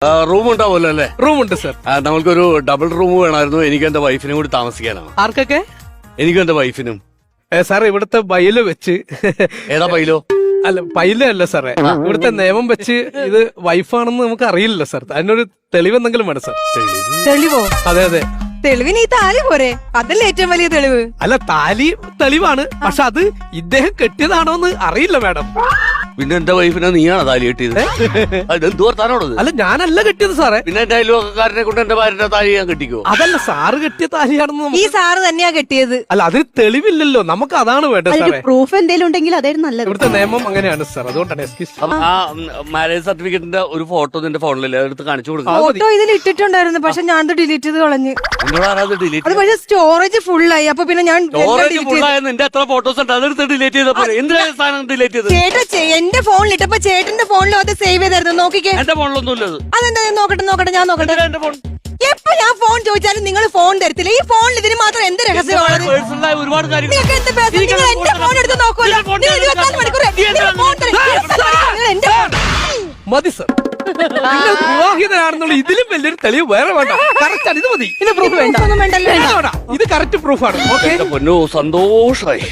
Room ഉണ്ടാവുമല്ലോ അല്ലേ? റൂമുണ്ട് സർ. നമ്മൾക്കൊരു ഡബിൾ റൂം വേണമായിരുന്നു. എനിക്കും എന്റെ വൈഫിനും കൂടി താമസിക്കാനാണ്. ആർക്കൊക്കെ? എനിക്കും എന്റെ വൈഫിനും. സാർ ഇവിടുത്തെ ബൈല് വെച്ച് ഏതാ പൈലോ? അല്ല പൈല അല്ല സാറേ, ഇവിടുത്തെ നിയമം വെച്ച് ഇത് വൈഫാണെന്ന് നമുക്ക് അറിയില്ലല്ലോ സാർ. അതിനൊരു തെളിവെന്തെങ്കിലും വേണം സാർ. തെളിവോ? അതെ അതെ. തെളിവിന് ഈ താലി പോരെ, അതല്ലേ ഏറ്റവും വലിയ തെളിവ്. അല്ല താലി തെളിവാണ്, പക്ഷെ അത് ഇദ്ദേഹം കെട്ടിയതാണോ എന്ന് അറിയില്ല മാഡം. പിന്നെ എന്റെ വൈഫിനെ നീയാണ് താലി കെട്ടിയത്? അതെന്ത് വർത്താനോടത്? അല്ല ഞാനല്ല കെട്ടിയത് സാറേ. പിന്നെ എന്റെ അയൽവക്കാരനെ കൊണ്ട് എന്റെ ഭാര്യയുടെ താലി ഞാൻ കെട്ടിക്കോ? അതല്ല സാറ് കെട്ടിയ താലിയാണെന്ന് ഈ സാറ് തന്നെയാ കെട്ടിയത്. അല്ല അതിന് തെളിവില്ലല്ലോ, നമുക്ക് അതാണ് വേണ്ടത് സാറേ. പ്രൂഫ് എന്തെങ്കിലും ഉണ്ടെങ്കിൽ അതായിരുന്നു നല്ലത്. ഇവിടുത്തെ നിയമം അങ്ങനെയാണ് സാർ, അതുകൊണ്ടാണ്. ആ മാരേജ് സർട്ടിഫിക്കറ്റിന്റെ ഒരു ഫോട്ടോ നിന്റെ ഫോണിലല്ലേ, അതെടുത്ത് കാണിച്ചു കൊടുക്കാം. ഫോട്ടോ ഇതിൽ ഇട്ടിട്ടുണ്ടായിരുന്നു, പക്ഷെ ഞാൻ ഡിലീറ്റ് ചെയ്ത് കളഞ്ഞു. അത് ഡിലീറ്റ് പക്ഷെ സ്റ്റോറേജ് ഫുള്ളായി. അപ്പൊ പിന്നെ ഞാൻ സ്റ്റോറേജ് ഫുള്ളായ നിന്റെ എത്ര ഫോട്ടോസ് ഉണ്ട് അതെടുത്ത് ഡിലീറ്റ് ചെയ്തപ്പോ എന്തിനാണ് സാധനം ഡിലീറ്റ് ചെയ്തത്? ചേട്ടാ എന്റെ ഫോണിൽ ഇട്ടപ്പോ ചേട്ടന്റെ ഫോണിലും അത് സേവ് ചെയ്തായിരുന്നു. നോക്കിക്കേ. എന്റെ ഫോണിലൊന്നും ഇല്ലത്. അതെന്താ? നോക്കട്ടെ ഞാൻ നോക്കട്ടെ. എന്റെ ഫോൺ എപ്പോ ഞാൻ ഫോൺ ചോദിച്ചാലും നിങ്ങൾ ഫോൺ തരത്തില്ല. ഈ ഫോണിൽ ഇതിന് മാത്രം എന്ത് രഹസ്യമാണ്? പേഴ്സണലായ ഒരുപാട് കാര്യങ്ങൾ. നിങ്ങൾക്ക് എന്ത് പേഴ്സണൽ? നിങ്ങൾ എന്റെ ഫോൺ എടുത്ത് നോക്കുമല്ലോ. നിങ്ങൾ 24 മണിക്കൂർ നിങ്ങൾ ഫോൺ തരും. നിങ്ങൾ എന്റെ ഫോൺ മതി സർ. നിങ്ങൾ വിവാഹിതനാണെന്നുള്ള ഇതിലും വലിയൊരു തെളിവ് വേറെ വേണ്ട. കറക്റ്റ് ആണ്, ഇത് മതി. പ്രൂഫ് വേണ്ട. ഒന്നും വേണ്ടല്ലോ. ഇത് കറക്റ്റ് പ്രൂഫാണ്. ഓക്കെ പൊന്നോ, സന്തോഷായി.